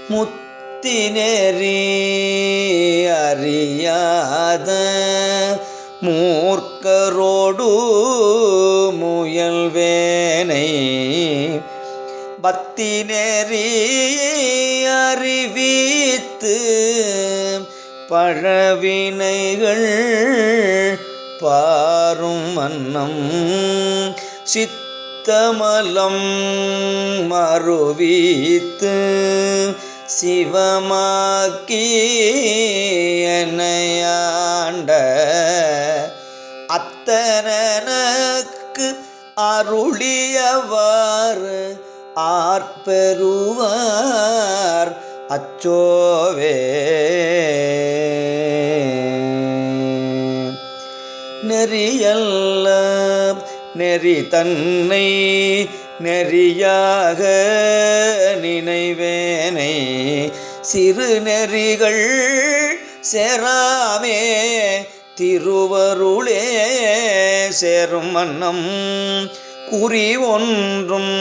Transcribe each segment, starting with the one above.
முத்தினெறி அறியாத மூர்க்கரோடு முயல்வேனை பத்தினெறி அறிவித்து பழவினைகள் பாரும் வண்ணம் சித்தமலம் மறுவித்து சிவமாக்கி என்னையாண்ட அத்தனக்கு அருளியவாறு ஆர்ப்பெறுவார் அச்சோவே. நெறியல்ல நெறி தன்னை நெறியாக நினைவேனை சிறு நெறிகள் சேராமே திருவருளே சேரும் வண்ணம் குறி ஒன்றும்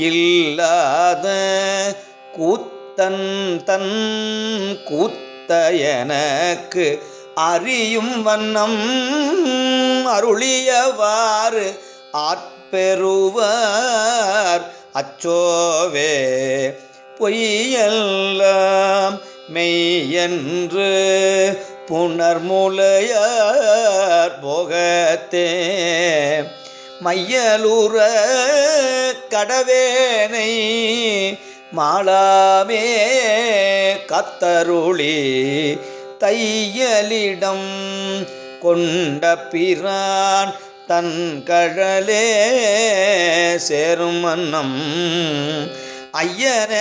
இல்லாத கூத்தன் தன் கூத்த எனக்கு அறியும் வண்ணம் அருளியவாறு ஆட்பெறுவார் அச்சோவே. பொய்யெல்லாம் மெய்யென்று புணர்முலையார் போகத்தே மையலுற கடவேனை மாளாமே கத்தருளி தையலிடம் கொண்ட பிரான் தன் கழலே சேரும் வண்ணம் ஐயன